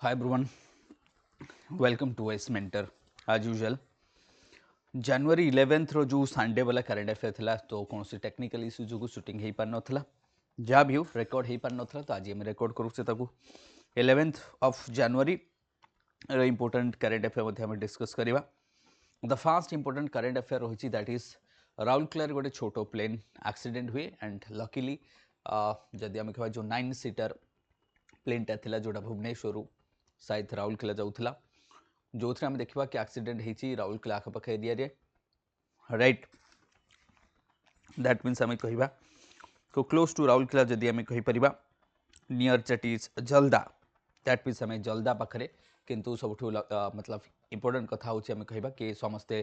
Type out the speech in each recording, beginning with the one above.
Hi everyone, welcome to West Mentor. As usual, January 11th रो जो Sunday वाला current affair थिला तो कौन सी टेक्निकल इश्यू जो शूटिंग हो पार नथला जहाँ भी हो रेकर्ड हो पार नथला तो आज हम रेकर्ड करूचे ताकू 11th ऑफ जनवरी रो इंपोर्टेंट करंट अफेयर मध्ये हम डिस्कस करिवा the first important current affair रही दैट इज राउरकेला गोटे छोटो प्लेन एक्सीडेंट हुए एंड लकीली जदि आम कह जो 9 सीटर प्लेनटा थिला जोटा भुवनेश्वर शायद राउरकेला जाऊला जो थे आम देखा कि एक्सीडेंट होती राउरकेला आखपाख एरिया राइट दैट मीन्स आम कह तो क्लोज टू राउरकेला जदि आम कहीपर near that is Jalda that means आम जलदा पाखे किंतु सब मतलब इंपोर्टेंट कथा हूँ आम कह कि समस्ते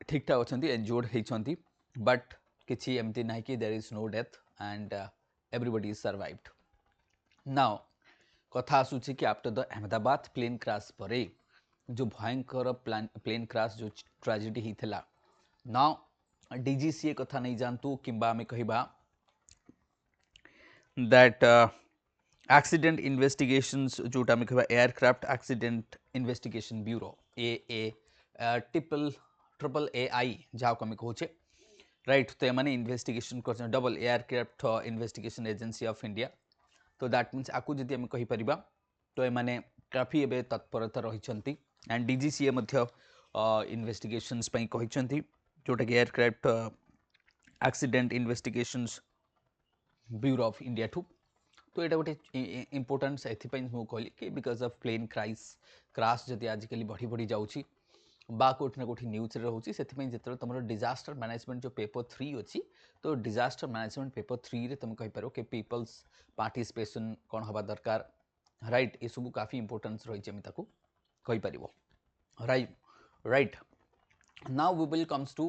ठीक ठाक अच्छा एंजोर्ड होती बट किसी एमती ना कि there is no death and everybody is survived now कथा आसूची कि after the Ahmedabad plane crash पर जो भयंकर प्लेन क्रैश जो ट्रेजेडी होता नाउ डीजीसीए कथा नहीं जानतु किंबा आम कहिबा दैट एक्सीडेंट इन्वेस्टिगेशंस जोटा आम कहिबा aircraft accident investigation bureau A triple A I जहाँ को आम कहे राइट तो ये इन्वेस्टिगेशन कर double aircraft investigation agency of India तो दैट मीन्स आपको जदि आम कहीपर तो ये काफी एवं तत्परता रही एंड डीजीसीए इन्वेस्टिगेशंस कहते जोटा कि aircraft accident investigations bureau of India ठू तो यहाँ गोटे इम्पोर्टान्स एपाई मुझे कहली कि बिकज ऑफ प्लेन क्राश जदि आजिकल बढ़ी बढ़ी जाऊँगी बा कौटि ना कौटि न्यूज रोचे से जो तुम डिजास्टर मैनेजमेंट जो पेपर 3 अच्छी तो डिजास्टर मैनेजमेंट पेपर 3 रे तुम कहीपर कि पीपल्स पार्टिसिपेशन कौन हवा दरकार राइट ये सब काफी इंपोर्टेंस रही है कहीपर right right now we will comes to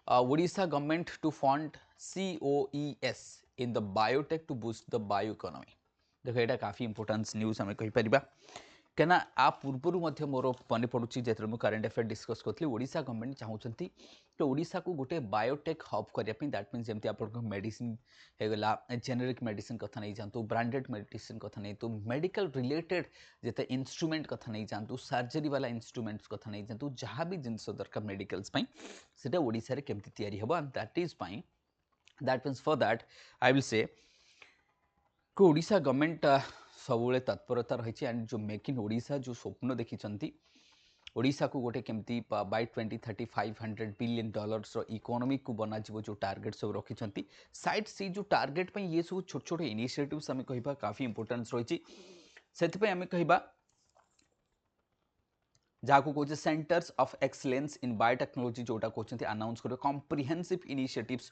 Odisha government to fund COES in the biotech to boost the bio economy देखो यहाँ काफी इंपोर्टेंस न्यूज आम कहीपर क्या आ पूर्वर मोर मन पड़ू जिते मुझे करेन्ट अफेयर डिस्कस करी ओडिशा गवर्नमेंट चाहूँगी तो ओडिशा को गोटे बायोटेक हब करने दैट मीन्स जमी आप मेडिसिन होगला जेनेरिक मेडिसिन कथा नहीं जातु ब्रांडेड मेडिसिन कथा नहीं तो मेडिकल रिलेटेड जिते इंस्ट्रूमेंट कथा नहीं जातु सर्जरी वाला इंस्ट्रूमेंट्स कथा नहीं जातु जहाँ भी जिनस दरकार मेडिकल्स से ओडिशा केमती तैयारी हम and that is pi that means for that I will say Odisha government सबुले तत्परता रही एंड जो मेक इन ओडिशा जो स्वप्न देखी ओडिशा को गोटे केमती बाय 2030 $500 बिलियन इकोनॉमी को बना जो टार्गेट सब रखी साइड से जो टार्गेट पे ये सब छोट छोट इनिशिएटिव्स आम कह काफी इंपोर्टेंस रही से आम कह जहाँ को कहे centres of excellence in biotechnology जोटा कहते अनाउंस कर comprehensive initiatives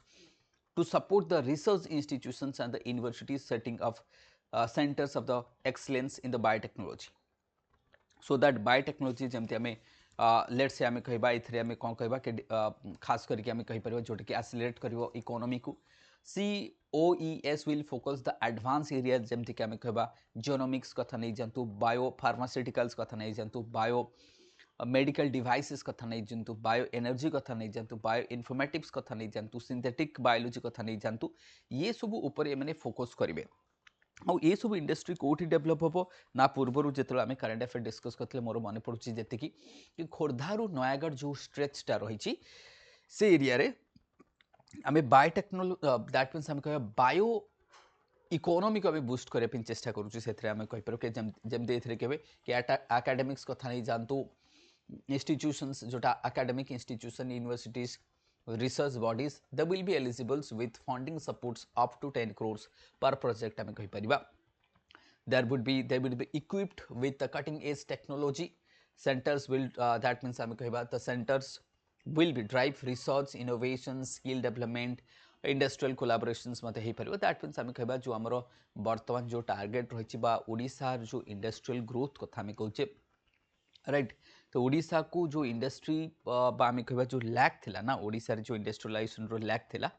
to support the research institutions and the universities setting of centers of the excellence in the biotechnology so that biotechnology जमती आम लेट्स से आम कहबा एथरे आम कौन कहबा कि खास करके आम कहीपर जोटा कि एक्सेलरेट करिवो इकोनॉमी को COES will focus the advanced areas जमती कि आम कहबा जेनोमिक्स कथा नहीं जानतु बायो फार्मास्यूटिकल्स कथा नहीं जानतु बायो मेडिकल डिवाइसेस कथा नहीं जानतु बायो एनर्जी कथा नहीं जानतु बायो इनफॉर्मेटिक्स कथा नहीं जानतु सिंथेटिक बायोलॉजी कथा नहीं जानतु ये सब ऊपर ये फोकस करेंगे आउ ये सब इंडस्ट्री कौटी डेभलप हम ना पूर्वर जो आम करेन्ट अफेयर डिस्कस करते मोर मन पड़ुची जी कि खोर्धारू नयागढ़ जो स्ट्रेचटा रही से एरिया रे आम बायोटेक्नोलॉजी दैट मीन्स आम कह बायो इकोनॉमी को आम बूस्ट करने चेष्टा करुँ से आम कहीपर कि जमती के एकेडमिक्स कथा नहीं जानतु institutions जोटा academic institution universities research bodies they will be eligible with funding supports up to 10 crores per project आम कहि परिबा they will be equipped with the cutting edge technology centers will that means आम कहबा the centers will be drive research innovation skill development industrial collaborations मत हो पार that means आम कहबा जो आमर वर्तमान जो टार्गेट रही ओडिशा जो इंडस्ट्रियल ग्रोथ कथा आम कहचे राइट तो ओडिशा को जो इंडस्ट्री आम कह जो लैक थिला ना ओडिशा जो इंडस्ट्रियलाइजेशन लैक थिला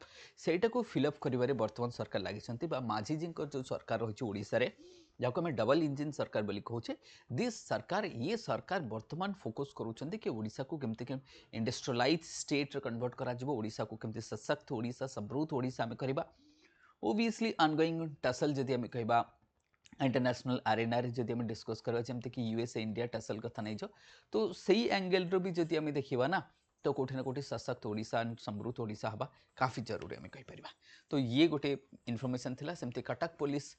सेटा को फिलअप करिवारे वर्तमान सरकार लगी माझी जी जो सरकार रही ओडिशा रे जहाँ आम डबल इंजिन सरकार बोली कहूचे दिस सरकार ये सरकार वर्तमान फोकस करुँच कि ओडिशा को केमती इंडस्ट्रियलाइज स्टेट कन्वर्ट करा ओडिशा को केमती सशक्त ओडिशा समृद्ध ओडिशा आम करवा ओबियसली अनगोइंग टसल जदि आम कहबा इंटरनेशनल आरेना रे जदि हम डिस्कस करबा जेमते कि यूएसए इंडिया टसल कथा नै जो तो सही एंगल रो भी जदि हम देखिबा ना तो कोठी ना कोठी सशक्त ओडिशा समृद्ध ओडिशा हवा काफी जरूरी हम कहि परिबा। तो ये गोटे इन्फॉर्मेशन थिला सेमते कटक पुलिस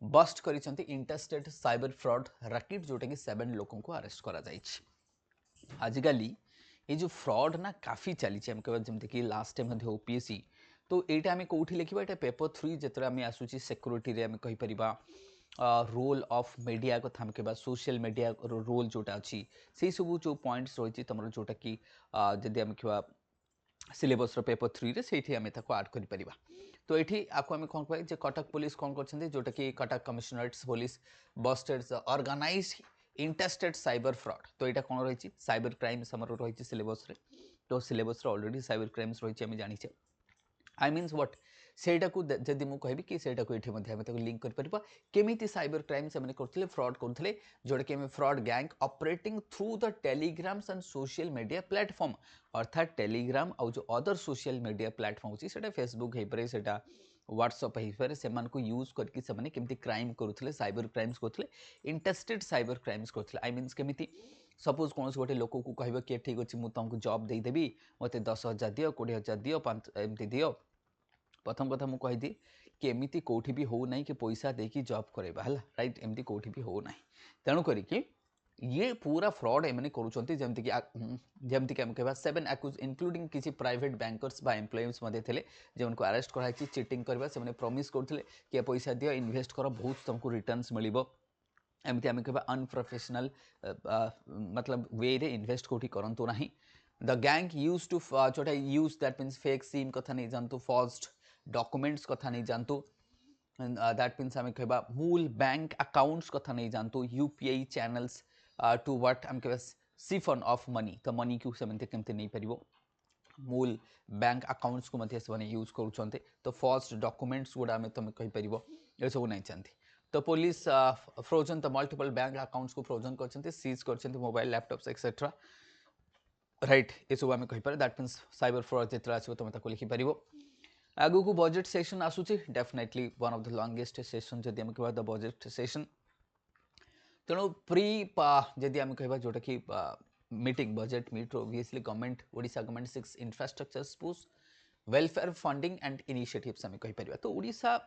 बस्ट करिसंती इंटरस्टेट साइबर फ्रॉड रैकेट जोटा कि 7 लोगों को अरेस्ट करा जाइछि। आजिकली ये जो फ्रॉड ना काफी चली हम कहबा जेमते कि लास्ट टाइम मध्ये ओपीएससी तो एटा हमें कोठी लिखिबा एटा पेपर 3 जेतरा हमें आसुची सिक्योरिटी रे हमें कहि परिबा रोल ऑफ मीडिया को हम कहबा सोशल मीडिया रोल जोटा अछि से सब जो पॉइंट्स रहिछि तमरो जोटा कि जदि हम कहबा सिलेबस रो पेपर 3 रे सेठी हमें ताको ऐड करि परिबा। तो एठी आको हमें कोन कहै जे कटक पुलिस कोन करछन्ते जोटा कि Cuttack commissionerates police busted organised interstate cyber fraud तो यहाँ कौन रही साइबर क्राइम्स आम रही सिलेबस रे तो सिलेबस ऑलरेडी साइबर क्राइम्स रही आम जाने आई मीन्स व्हाट सेटा को जदि मु कहबी कि सेटा को एठी मध्ये हम ताको लिंक कर परबा केमिति साइबर क्राइम से माने करथिले फ्रॉड करथिले जोडे कि हम fraud gang operating through the telegrams and social media platform अर्थात टेलीग्राम और जो अदर सोशल मीडिया प्लेटफॉर्म अछि सेटा फेसबुक हे परे सेटा व्हाट्सएप हे परे से मान को यूज करके से माने केमिति क्राइम करथिले साइबर क्राइम्स करथिले इंटरस्टेड साइबर क्राइम्स करथिले आई मीन्स केमिति सपोज कौन गोटे लोक को कहबो कि ठीक अछि मु तुमको जॉब दे देबी मते 10,000 दियो 20,000 दियो 5 एमती दियो प्रथम कथा मुझे कहीदी कि एमती कौटी भी हो ना कि पैसा देकी जॉब करेबा है राइट एमती कौटी भी हो ना तेणु करिकी ये पूरा फ्रॉड एमने करूछंती जेमती कि हम कहबा 7 एक्यूज इंक्लूडिंग किसी प्राइवेट बैंकर्स बा एम्प्लॉइज मध्ये थिले जे उनको अरेस्ट कराई चीटिंग करबा से माने प्रॉमिस करथिले कि पैसा दियो इन्वेस्ट करो बहुत तुमको रिटर्न्स मिलिबो एमती आम कहबा अनप्रोफेशनल मतलब वे रे इन्वेस्ट कोठी करंतु नाही द गैंग यूज टू जोटा use that means fake SIM कथा नहीं जानतु फॉर्ज्ड डॉक्यूमेंट्स कथा नहीं जानतु दैट मीन्स आम कहबा मूल बैंक अकाउंट्स कथा नहीं जानतु यूपीआई चैनल्स टू व्हाट आम कहबा सिफन ऑफ मनी तो मनी को सेमते केमते नहीं परिबो मूल बैंक अकाउंट्स को मध्य से यूज करूछन्ते तो फॉर्ज्ड डॉक्यूमेंट्स गुडा में तुम कहि परिबो ए सब नहीं जानती तो पुलिस फ्रोजन तो मल्टीपल बैंक अकाउंट्स को फ्रोजन करछन्ते सीज करछन्ते मोबाइल लैपटॉप्स एक्सेट्रा राइट ये सब आम कहि पारे दैट मीन्स साइबर फ्रॉड जेतरा आछो तुम ताको लिखि परिबो आगु को बजट सेशन आसुची definitely one of the longest session जदि हम कहबा द बजट सेशन तेणु प्री जदि हम कहबा जोटा कि meeting budget meet obviously government Odisha government 6 infrastructure push welfare funding and initiatives हम कहि परिबा तो ओडिशा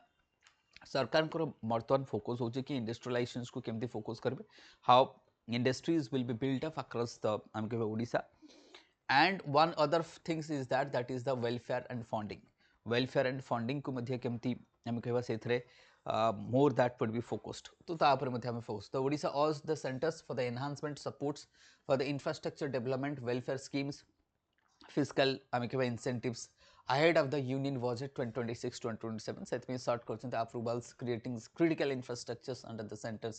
सरकार को बर्तमान फोकस हो कि इंडस्ट्रियलाइजेशन को केमती फोकस करेंगे how industries will be built up across the हम कह Odisha and one other things is that is the welfare and funding को मध्य केमती हम कहबा सेथरे more that would be focused तो तापर मध्य हम फोकस तो Odisha also the centres for the enhancement supports for the infrastructure development welfare schemes physical आम कह incentives ahead of the union budget 2026-2027 set में start करछन्ते approvals creating critical infrastructures under the centers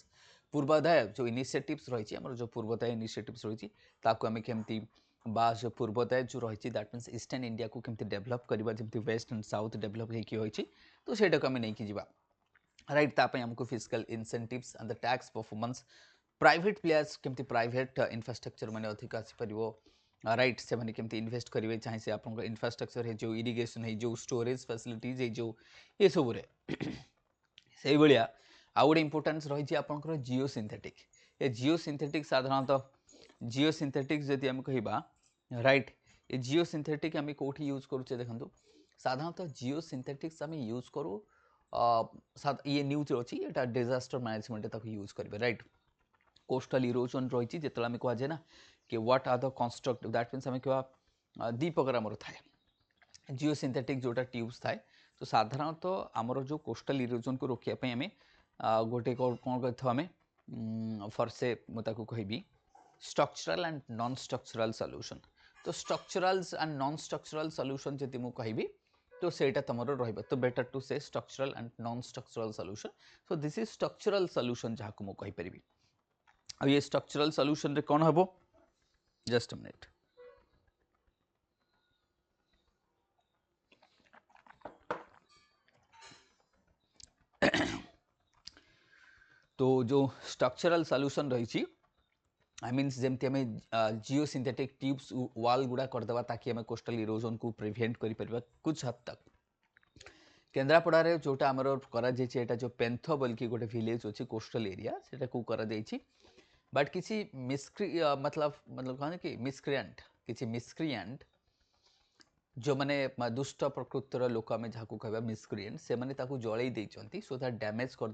Purvodaya जो initiatives रही हमर जो Purvodaya initiatives रही ताको हमें केमती बा जो पूर्वोदय जो रही दैट मीन्स ईस्टर्न इंडिया को केमती डेवलप करबा जेमती वेस्ट एंड साउथ डेवलप हेकी होइछि तो सेटा को हमें नहीं की जीवा राइट तापय हमको physical incentives and the tax performance private players केमती प्राइवेट इंफ्रास्ट्रक्चर माने अधिक आसी परिबो राइट से मैंने केमती इन्वेस्ट करेंगे चाहे से आप इंफ्रास्ट्रक्चर है जो इरिगेशन है जो स्टोरेज फैसिलिटीज है जो ये सब से भाया आउ गोटे इंपोर्टान्स रही आपंकर जिओ सिंथेटिक ये जिओ सिंथेटिक साधारणतः जिओ सिंथेटिक जदि आम कह राइट ये जिओ सिंथेटिक आम कौटी यूज करुचे देखो साधारणतः जिओ सिंथेटिक्स आम यूज करूँ ये न्यूज अच्छी यहाँ डिजास्टर मैनेजमेंट तक यूज करेंगे राइट कोस्टल इरोजन रही जिते आम कहुए ना कि what are the construct that means आम क्या दी प्रकार आमर थाए जिओ सिंथेटिक जोटा ट्यूब्स थाए तो साधारणतः आमर जो कोस्टल इरोजन को रोकने आम गोटे कौन करें फर से मुझे कहबी structural and non structural solution तो structurals and non structural solution जदि मु कहबी तो सेटा तमर रहिबा तो better to say structural and non structural solution so this is structural solution जहाँ को मु कहि परिबी अब ये स्ट्रक्चरल सॉल्यूशन रे कौन हबो जस्ट अ मिनट तो जो स्ट्रक्चरल सॉल्यूशन रही आई मीन्स जमती आम जिओ सिंथेटिक ट्यूब्स वाल गुड़ा करदे ताकि आम कोस्टल इरोजन को प्रिवेंट कर कुछ हद तक केन्द्रापड़ा जोटा आमर करा जो पेन्थ बोल कि गोटे विलेज अच्छी कोस्टल एरिया से करा बट किसी मतलब कहने कि मिसक्रिएंट किसी मिसक्रिएंट जो मैंने दुष्ट प्रकृतिर लोक आम जहाँ कह मिसक्रिएंट से मैंने जलई देती सो दैट डैमेज कर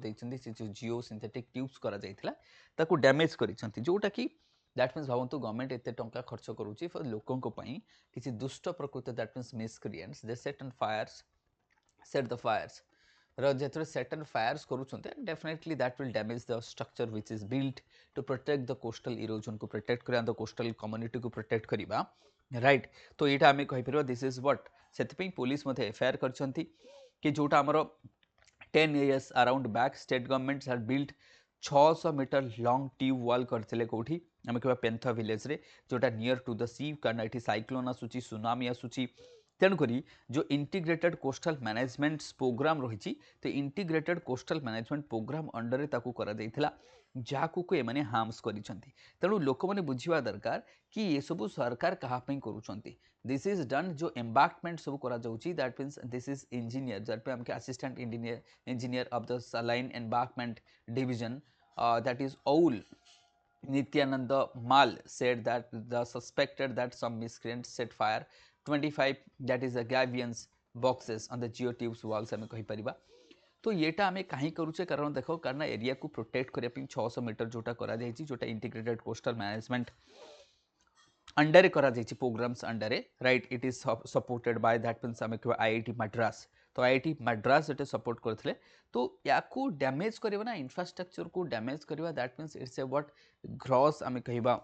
जो जिओ सिंथेटिक ट्यूब्स करा डैमेज कर जोटा कि दैट मीन्स भावतु गवर्नमेंट एत टंका खर्च करुच्ची फॉर लोकों किसी दुष्ट प्रकृति that means miscreants they set on fires set the fires जेतरे set and fires करूछन्ते definitely that will damage the structure which is built to protect the coastal erosion को protect करिया the coastal community को protect करिबा right तो एटा हमें कहि परबा this is what सेतपई police मध्ये FIR करछन्ती कि जोटा हमरो 10 years around back state governments had built 600 metre long tube wall करथिले कोठी हमें कहबा पेन्था विलेज रे जोटा नियर टू द सी कारण एठी साइक्लोन आसुची सुनामी आसुची तेणुक जो इंटीग्रेटेड कोस्टल मैनेजमेंट प्रोग्राम रही तो integrated coastal management programme under जहां को एमाने हार्म्स करिसेंती तेणु लोक मैंने बुझा दरकार कि ये सब सरकार कहापी करुँच दिस इज डन जो एम्बार्कमेंट सब करा that means this is engineer जहाँ पे assistant engineer of the saline embankment division that is all Nityananda Mal said that the suspected that some miscreants set fire 25 that is the Gavians boxes on the geotubes walls हमें कहि परिबा तो येटा आमे कहीं करूचे कारण देखो कारण एरिया को प्रोटेक्ट करिया पिन 600 मीटर जोटा करा जायछि जोटा इंटीग्रेटेड कोस्टल मैनेजमेंट अंडर करा जायछि programmes under right it is supported by that means आमे कहबा आईआईटी मद्रास तो आईआईटी मद्रास जेटे सपोर्ट करथिले तो याकू डैमेज करबा ना इंफ्रास्ट्रक्चर को डैमेज करबा that means it's a what gross आमे कहबा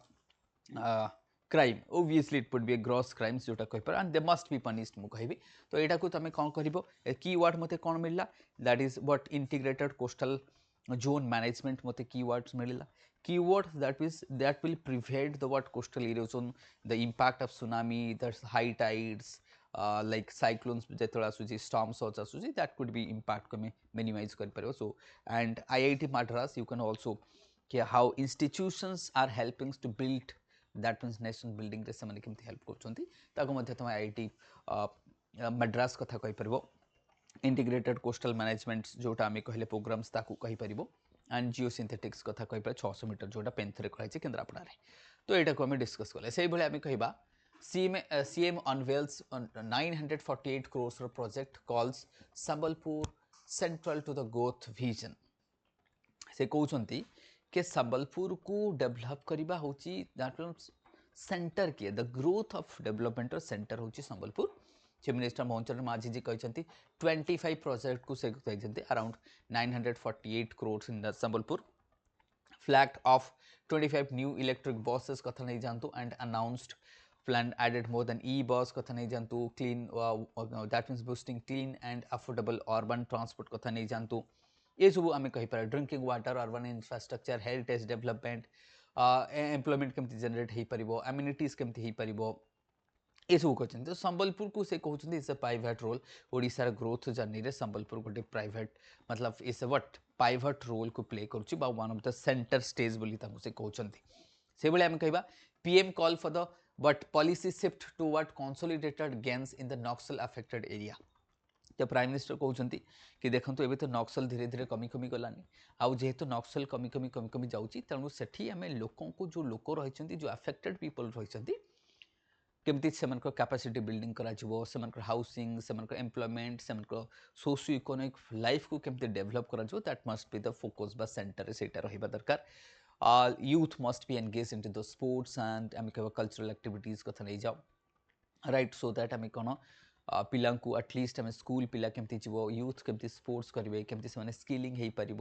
crime obviously it would be A gross crimes जोटा कहि पर and they must be punished मु कहबी तो एटा को तमे कोन करिवो कीवर्ड मते कोन मिलला that is what integrated coastal zone management मते कीवर्ड्स मिलला keywords that will prevent the what coastal erosion the impact of tsunami the high tides like cyclones जेतला आसुची storms आसुची that could be impact को minimize कर परियो so and IIT Madras you can also how institutions are helping to build that means nation building रे से केमती help करछंती ताको मध्ये तुम IIT मद्रास कथा कहि परबो इंटीग्रेटेड कोस्टल मैनेजमेंट जोटा आमे कहले प्रोग्राम्स ताको कहि परबो एंड जिओ सिंथेटिक्स कथा कहि पर 600 मीटर जोटा पेन्थरे कहै केन्द्रापड़ा रे तो एटा को हमें डिस्कस कले सेही भले हमें कहिबा CM unveils 948 crores project calls Sambalpur central to the growth vision से कहउछंती के संबलपुर को डेवलप करिबा होची दैट मींस सेंटर के the growth of development centre होची संबलपुर चीफ मिनिस्टर मोहन चरण माझी जी कहते 25 प्रोजेक्ट को से around 948 crores in the Sambalpur flag off 25 new electric buses कथा नहीं जानतु and announced plan added more than e bus कथा नहीं जानतु clean that means boosting clean and affordable urban transport कथा नहीं जानतु ये सब आम कहीपर drinking water urban infrastructure heritage development employment केमती जनरेट हो पार एम्यूनिटीज केमती हो पार ये सब कहते तो संबलपुर को से कहते इट्स अ पाइवट रोल ओडिशार ग्रोथ जर्नी रे संबलपुर गोटे प्राइवेट मतलब it's a what pivot role को प्ले करुच्ची one of the centre stage बोली से कहते से भाई आम कहवा PM call for the but policy shift to what consolidated gains in the Naxal affected area तो प्राइम मिनिस्टर कहते कि देखो ये तो नक्सल धीरे धीरे कमी कमी गलानी आउ जेहेतु नक्सल कमी कमी कमी कमी जाऊँगी तेणु से आम लोकों को जो लोक रही जो अफेक्टेड पीपल रही केमती से कैपेसिटी बिल्डिंग करा हाउसिंग से एम्प्लॉयमेंट से सोशियो इकोनॉमिक लाइफ को केमती डेवलप करा that must be the focus बा सेंटर से रहा दरकार youth must be engage in to the sports and आम कह कल्चरल एक्टिविटीज कथा नहीं जाओ राइट सो दैट आम कौन पिला एटलिस्ट आम स्कूल पिला केमती जीव यूथ केमती स्पोर्ट्स करेंगे केमती से स्किलिंग हो पार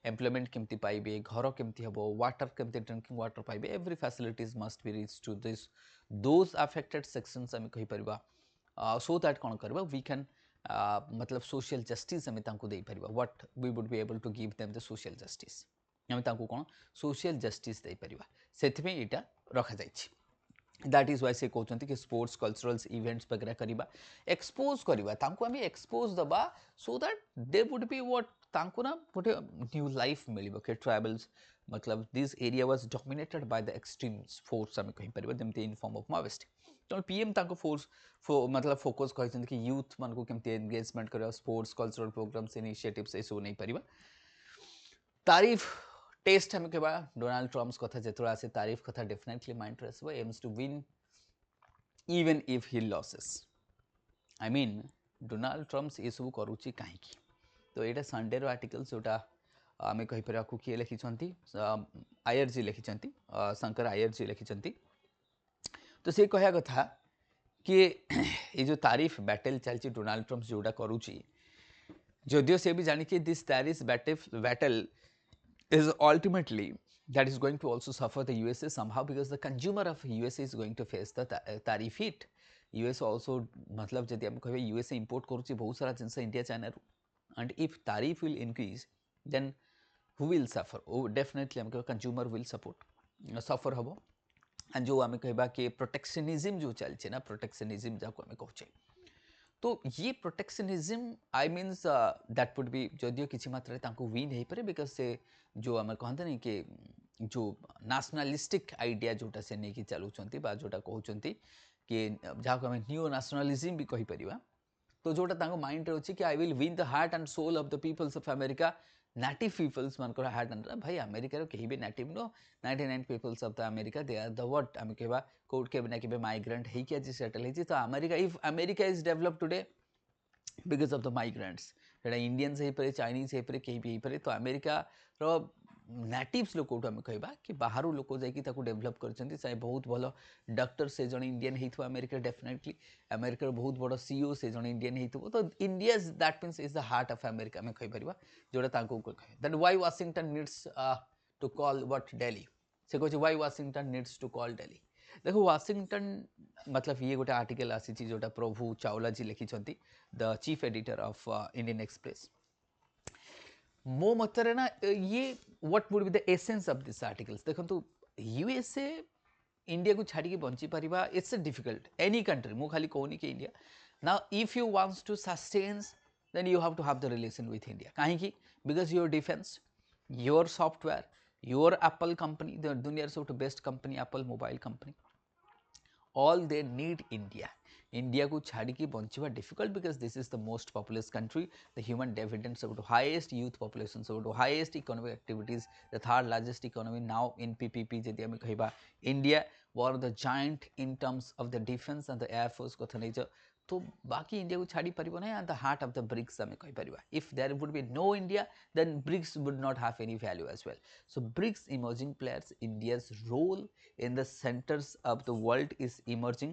एम्प्लॉयमेंट केमती पाइबे घर केमती हम वाटर केमती ड्रिंकिंग वाटर पाइबे every facilities must be reach to this those affected sections आम कहीपर सो दैट कौन करवा वी कैन मतलब सोशल जस्टिस आम दे पार what we would be able to give them the social justice आम कौन सोशल जस्टिस दे पार से यहाँ रखा जाइए दैट इज वाई से कहते कि स्पोर्ट्स कल्चरल्स इवेंट्स वगैरह करवा एक्सपोज करवा आम एक्सपोज दबा so that they would be what ना गोटे न्यू लाइफ मिल के ट्राइबल्स मतलब this area was dominated by the extreme force आम कहीपर जमी इन फॉर्म ऑफ माओइस्ट तो पीएम ताको फोर्स मतलब फोकस कहते कि यूथ मान को केमती एंगेजमेंट करिया स्पोर्ट्स कल्चरल प्रोग्राम्स इनिशिएटिव्स ए सब नहीं परिबा तारीफ टेस्ट हम केबा डोनाल्ड ट्रम्प्स कथा जेतरा आसे तारीफ कथा डेफिनेटली माइंड रे आसबो aims to win even if he loses I mean Donald Trump's ए सब करूची काहे की तो एटा संडे रो आर्टिकल जोटा आमे कहि पर को किए लिखिछंती आईआरजी लिखिछंती शंकर आईआरजी लिखिछंती तो से कहया कथा कि ये जो तारीफ बैटल चलची डोनाल्ड ट्रम्प जोड़ा करूची जदियो से भी जानी कि दिस तारीफ battle is ultimately that is going to also suffer the USA somehow because the consumer of USA is going to face the tariff hit. US also मतलब जदि हम कहबे USA import करूची बहुत सारा जिनस इंडिया चाइना रू and if tariff will increase then who will suffer? Oh, definitely हम consumer will suffer हबो and जो हमें कहबा कि protectionism जो चलचे ना protectionism जाको हमें कहचे तो ये protectionism I means that would be जदियो किसी मात्रा तांको विन हो पारे बिकज से जो आम कहते नहीं कि जो नेशनलिस्टिक आइडिया जोटा से नहीं कि चलुंट बा जोटा कहते कि जहाँ को न्यू नेशनलिज्म भी कहीपर तो जोटा माइंड अच्छी कि I will win the heart and soul of the peoples of America native peoples मान हार्ट एंड भाई अमेरिकार कहीं भी native no 99 peoples of the America they are the what आम कहवा कोड के ना के माइग्रेंट होइक आज सेटल होती तो America if America is develop today because of the migrants जोटा इंडियंस हो पारे चाइनीज हो पारे कहीं भी हो पारे तो अमेरिका रो नेटिव्स लोक आम कहवा कि बाहर लोक जाकि डेभलप कर बहुत भल डॉक्टर से जन इंडियन हो अमेरिका डेफिनेटली अमेरिकार बहुत बड़ सीईओ से जन इंडियन हो तो India that means is the heart of America आम कहीपर जोटा that why Washington needs to call what Delhi से कहे why Washington needs to call Delhi देखो वाशिंगटन मतलब ये गोटे आर्टिकल आसी जोटा प्रभु चावला जी लिखिं the chief editor of Indian Express मो मतरे ना ये what would be the essence of this articles देखो यूएसए इंडिया को छाड़ी बंची पारिबा इट्स डिफिकल्ट एनी कंट्री मु खाली कहूनी कि India now if you wants to sustain then you have to have the relation with India कहीं because your defence your software your Apple company the दुनिया सब best company Apple mobile company all they need India को छाड़ी की बंचवा difficult because this is the most populous country, the human dividends of the highest youth population, so the highest economic activities, the third largest economy now in PPP जदि हमें कहिबा India were the giant in terms of the defense and the air force कथा नहीं तो बाकी India को छाड़ी परिबो ना the heart of the BRICS हमें कहि परिबा if there would be no India then BRICS would not have any value as well so BRICS emerging players India's role in the centers of the world is emerging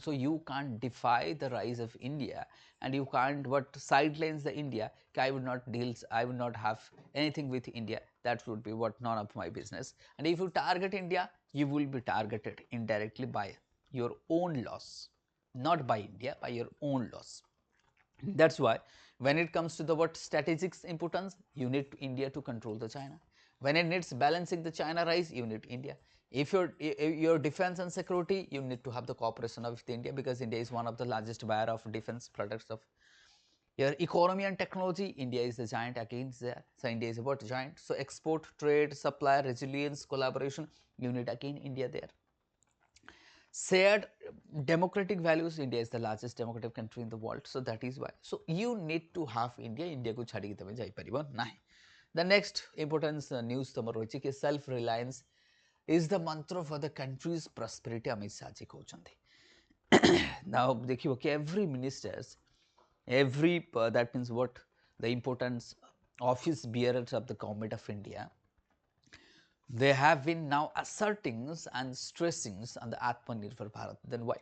so you can't defy the rise of India and you can't what sidelines the India I would not have anything with India that would be what none of my business and if you target India you will be targeted indirectly by your own loss not by India, by your own loss. That's why when it comes to the what strategic importance, you need India to control the China. When it needs balancing the China rise, you need India. If your defense and security, you need to have the cooperation of India because India is one of the largest buyer of defense products of your economy and technology. India is the giant against there. So India is about giant. So export, trade, supply, resilience, collaboration, you need again India there. Shared democratic values, India is the largest democratic country in the world, so that is why. So you need to have India को छाड़ी तमे जाई परिबो नाही. The next importance news तमर होची कि self reliance is the mantra for the country's prosperity Amit Shah ji कहउचंती. Now देखियो कि every ministers that means what the importance office bearers of the government of India, they have been now asserting and stressing on the Atmanirbhar Bharat. Then why?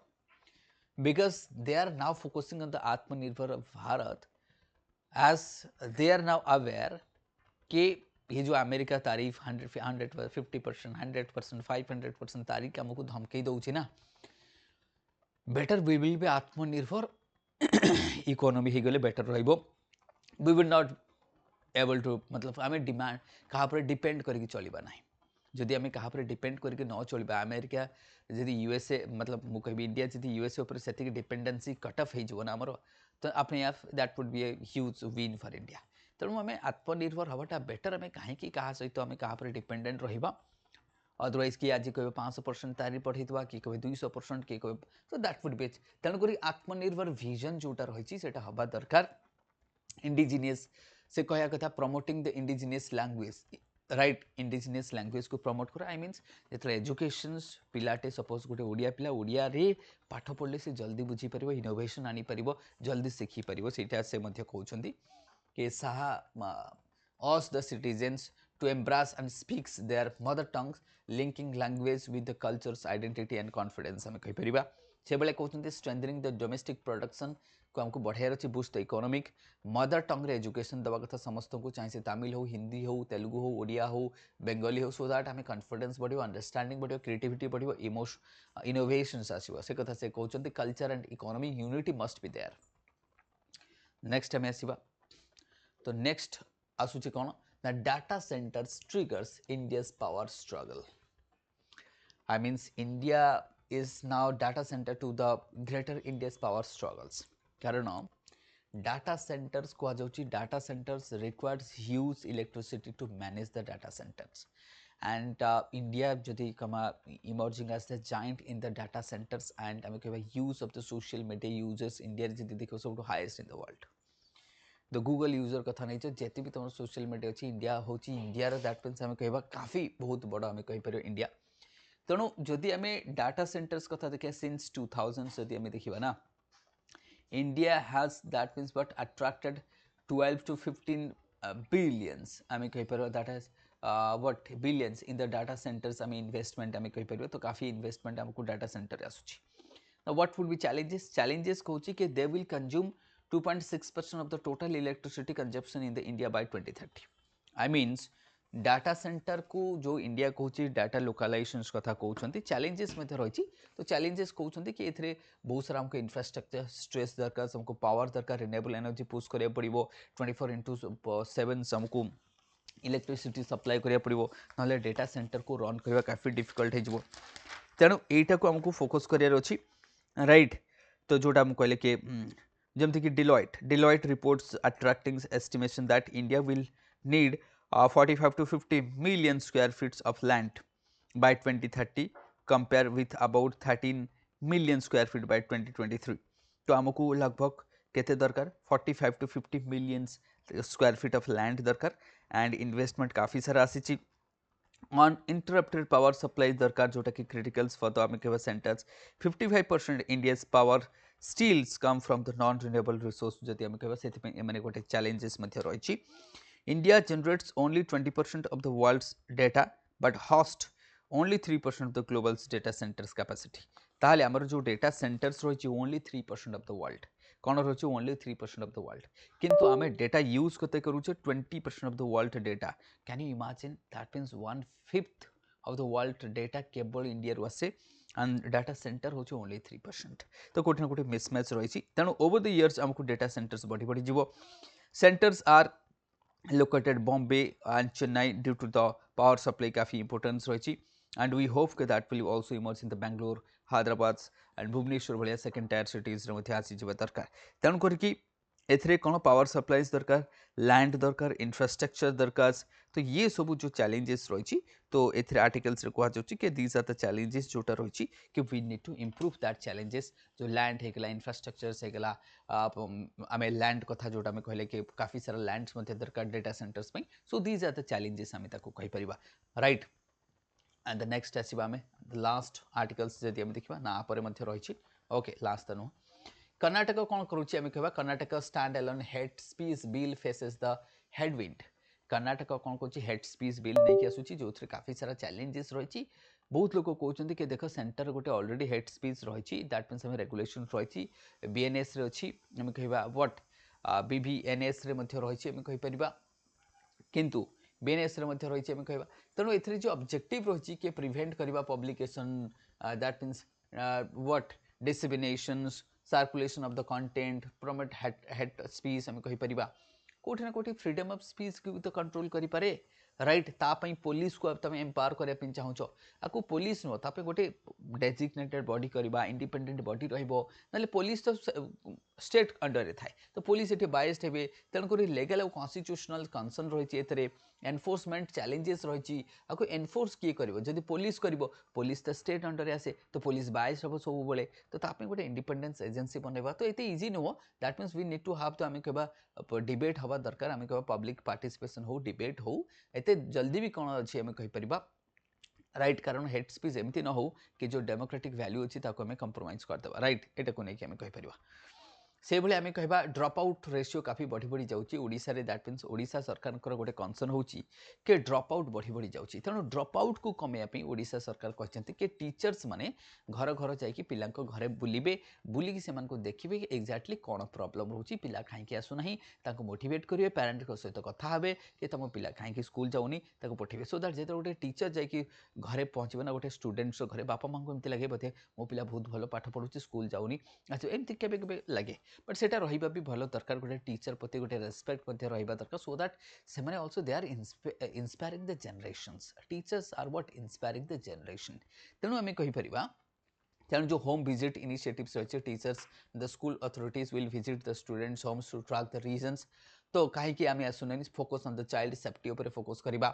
Because they are now focusing on the Atmanirbhar Bharat as they are now aware कि ये जो America तारीफ 150%, 100%, 500% तारीख आमको धमकई दउछि ना better we will be atmanirbhar economy ही गले बेटर रहइबो we will not able to मतलब आमे डिमांड कहा पर डिपेंड करके चलिबा नाही जदि आम क्या डिपेंड करके न चलवा अमेरिका जदि यूएसए मतलब मु कहि इंडिया जदि यूएसए उपर से डिपेंडेंसी कट ऑफ होना आमर तो अपने आप that would B a huge win for India तेणु आम आत्मनिर्भर हवाटा बेटर आम कहीं क्या सहित आम क्या डिपेंडेंट रहा अदरवाइज किए आज कहे 500% तारी पठेगा किए कहे 200% किए कहे तो दैट वुड बी तेणुक आत्मनिर्भर विजन जोटा रही है हवा दरकार इंडिजिनियस से कहया कथा promoting the indigenous language right indigenous language को प्रमोट कर आई मीन्स जो एजुकेशन पिलाटे सपोज गोटे ओडिया पिला ओडिया रे पाठ पढ़ले से जल्दी बुझी पार इनोवेशन आनी पार जल्दी शिखी पार से कहते कि Saha us the citizens to embrace and speaks their mother tongues linking language with the culture's identity and confidence आम कहीपर से भाई कहते स्ट्रेंथनिंग द डोमेस्टिक प्रोडक्शन को आमको बढ़ार अच्छे boost the economic mother tongue रे एजुकेशन दवा कथा समस्त को चाहे से तमिल हो हिंदी हो तेलुगु हो ओडिया हो बेंगली हो सो दैट आम कॉन्फिडेंस बढ़ो अंडरस्टैंडिंग बढ़ो क्रिएटिविटी बढ़ो इनोवेशंस आसो से कथा से कहते culture and economy unity must be there next आम आसवा तो नेक्स्ट आसुची कौन the data centres triggers India's power struggle I means India is now data center to the greater India's power struggles कारण data centers को आजाउची data centers requires huge electricity to manage the data centers and India जदि कमा emerging as the giant in the data centers and आमे कहबा use of the social media users India जदि देखो सब highest in the world the Google user कथा नहीं जेते भी तुम सोशल मीडिया अच्छी इंडिया हूँ इंडिया दैट मीन्स आम कह काफी बहुत बड़ आम कहीपर इंडिया तेणु जदि आम डाटा सेंटर्स कथा देखा सिंस 2000 जदि आम देखा ना India has that means but attracted 12 to 15 billions आम कहीपर that has what billions in the data centres आम इन्वेस्टमेंट आम कहीपर तो काफी इन्वेस्टमेंट आमको डाटा सेंटर आसूची व्हाट वुड बी चैलेंजेस कहूँ कि they will consume 2.6% of the total electricity consumption in the India by 2030. I means data centre को जो इंडिया कहूँ डाटा लोकालाइजेशंस कथा कहते चैलेंजेस रही तो चैलेंजेस कहते कि ये बहुत सारा हमको इंफ्रास्ट्रक्चर स्ट्रेस दरकार हमको पावर दरकार रिन्यूएबल एनर्जी पुश करा पड़ो 24/7 हमको इलेक्ट्रिसिटी सप्लाई करा पड़ो ना डाटा सेंटर को रन करवा काफी डिफिकल्ट हो तेणु यहीटा को हमको फोकस करार अच्छी राइट तो जोटा हम कहले कि जमती कि Deloitte reports attracting estimation that India will need 45 to 50 million square feet of land by 2030 compare with about 13 million square feet by 2023 तो आमको लगभग केते दरकार 45 to 50 million square feet of land दरकार एंड इन्वेस्टमेंट काफी सारा आसी uninterrupted power supply दरकार जोटा कि criticals for the आम कहबा centers 55% India's power steals come from the non renewable resource जदि आम कहबा सेति पे एमाने गोटे challenges मध्ये रहिछि India generates only 20% of the world's data but hosts only 3% of the global's data centers capacity ताहले हमर जो data centers रहिछि only 3% of the world कौन रही ओनली 3% ऑफ द वर्ल्ड किंतु आम डेटा यूज करते करूचे 20% of the world data can you imagine that means 1/5 of the world data केवल इंडिया रु आसे एंड डाटा सेंटर होचे ओनली 3% तो कोठी ना कोठी मिसमैच रही तेणु ओवर द इयर्स आमको डेटा सेंटर्स बढ़ी बढ़ी जीवो centres are located Bombay and Chennai due to the power supply काफी इंपोर्टेंस रही and we hope that will also emerge in the Bangalore, Hyderabad and Bhubaneswar भाया सेकेंड टायर सिटीज आसीजा दरकार तेणु करके एथरे कौन पावर सप्लाईज दरकार लैंड दरकार इंफ्रास्ट्रक्चर दरकार तो ये सब जो चैलेंजेस रही तो एथरे आर्टिकल्स रे कहा जाउची कि दीज आर द चैलेंजेस जोटा रही कि we need to improve that challenges जो लैंड हेगला इंफ्रास्ट्रक्चर्स हेगला आम लैंड कथा जोटा आम कहले कि काफी सारा लैंड्स दरकार data centres so these are the challenges आम कहि परिबा राइट and the next आसीबा आमे the last articles जदि आमे देखिबा ना परे मध्ये रहिछि ओके लास्ट त नो कर्नाटक कोन करूछि आमे कहबा Karnataka stand alone hate speech bill faces the headwind Karnataka कोन करूछि हेड स्पीच बिल नै कि आसुछि जोथरे काफी सारा चैलेंजेस रहिछि बहुत लोक कहउछन्ति कि देखो सेंटर गोटे ऑलरेडी हेड स्पीच रहिछि दैट मीन्स हम रेगुलेशन रहिछि बीएनएस रे अछि आमे कहबा व्हाट बीबीएनएस रे मध्ये रहिछि आमे कहि परिबा किंतु बीएनएस रही है कहवा तेणु ए जो ऑब्जेक्टिव रही कि प्रिवेंट करवा publication that means what disseminations circulation of the content promote hate speech आम कहि परिबा कोठी ना कोठी फ्रीडम ऑफ स्पीच को तो कंट्रोल करि पारे राइट तापाई पुलिस को तुम एम्पावर करने चाहूच आपको पुलिस नुह ताप गोटे डेजिग्नेटेड बॉडी करवा इंडिपेंडेंट बॉडी रही पुलिस तो स्टेट अंडर थाए तो पुलिस ये बायस्ड हे तेणुक लीगल और कन्स्टिट्यूशनल कंसर्न रही एनफोर्समेंट चैलेंजेस रही आपको एनफोर्स किए कर जब पुलिस कर पुलिस तो स्टेट अंडर आसे तो पुलिस बायस्ड हम सब बेले तो ताप गोटे इंडिपेंडेंस एजेंसी बनवा तो ये इजी नुह that means we need to have तो आम कह डिबेट हवा दरकार आम कह पब्लिक पार्टिसिपेशन हो डिबेट हो एते जल्दी भी कौन अच्छी आम कहीपर राइट कारण हेट स्पीच एमती न हो कि जो डेमोक्रेटिक वैल्यू अच्छी आम कंप्रोमाइज करदे राइट एटा को लेकिन आम कहीपर से भाई आम कह ड्रप आउट रेशियो काफी बढ़ी बढ़ी जाऊँगी दैट मीन्स ओडिशा सरकार गोटे कंसर्न हो कि ड्रप आउट बढ़ी बढ़ी जाऊँगी तेणु ड्रप आउट को कमेवाई ओडिशा सरकार कहते कि टीचर्स माने घर घर जाकि पिला घरे बुलबे बुलिकी से देखिए एक्जाक्टली कौन प्रोब्लेम रोचे पिला कहीं आसुना मोटिवेट करेंगे पेरेन्ट सहित कथा हे कि तुम पिला कहीं स्कूल जाऊनी पठेबे सो दैट जो गोटे टीचर जाकि घरे पहुँचे ना गोटे स्टूडेंट्स घरे बापा माँ को एमती लगे बोधे मो पिला बहुत भल पाठ पढ़ुची स्कूल जाऊनी अच्छा एमती केबे लगे बट सेटा रहिबा भी भल दरकार गोटे टीचर प्रति गोटे रेस्पेक्ट रहिबा दरकार सो दैट से माने also they are inspiring the generations teachers are what inspiring the generation तेणु आम कहीपर तेणु जो होम विजिट इनिशिएटिव्स रही teachers the school authorities will visit the students homes to track the reasons तो कहीं आम आसुना focus on the child safety उपर फोकस करवा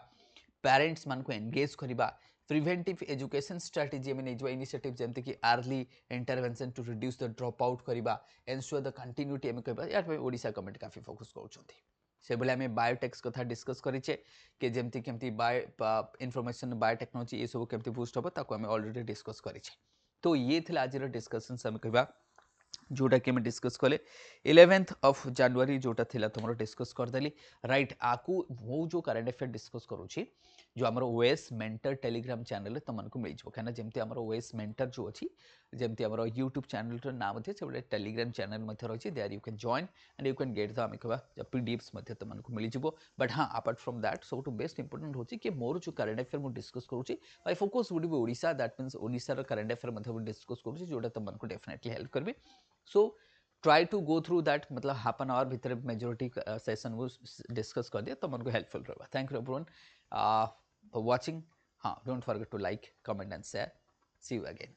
पेरेंट्स मान को एंगेज करवा प्रिवेंटिव एजुकेशन स्ट्रेटेजी में नहीं इनिशिएटिव जमती कि early intervention to reduce the drop out करवा एनश्योर द कंटिन्यूटी आम कह यार ओडिशा गवर्नमेंट काफी फोकस कर से भाई आम बायोटेक्स कथा डिस्कस करेचे कि जमती केमती बायो इनफॉरमेशन बायोटेक्नोलॉजी ये सब केमती बूस्ट हम ताको आम ऑलरेडी डिस्कस करेचे तो ये थे आज डिस्कसन आम कह जोटा कि डिस्कस कले 11th ऑफ जनवरी जोटा थिला तुम डिस्कस करदेली राइट आकू मु जो करेंट अफेयर डिस्कस करुँची जो आम ओएस मेंटर टेलीग्राम चैनल तुमको मिल जाए कहीं जमी आम ओएस मेंटर जो अच्छी जमी आम यूट्यूब चैनल नाम से टेलीग्राम चैनल रही there you can join and you can get the आम कह पीडीएफ्स तुमको मिल जाए बट हाँ अपार्ट फ्रॉम दैट सब बेस्ट इंपोर्टेंट होची कि मोर जो करेंट अफेयर मुझे डिस्कस करुँची my focus would be Odisha that means ओडिशार करेंट अफेयर डिस्कस करुँची जोटा तुमको डेफिनेटली हेल्प करेंगे so try to go through that मतलब हाफ एन आवर भितर मेजोरिटी सेशन को डिस्कस कर दिया तुमको हेल्पफुल रहा thank you everyone for watching हाँ don't forget to like comment and share see you again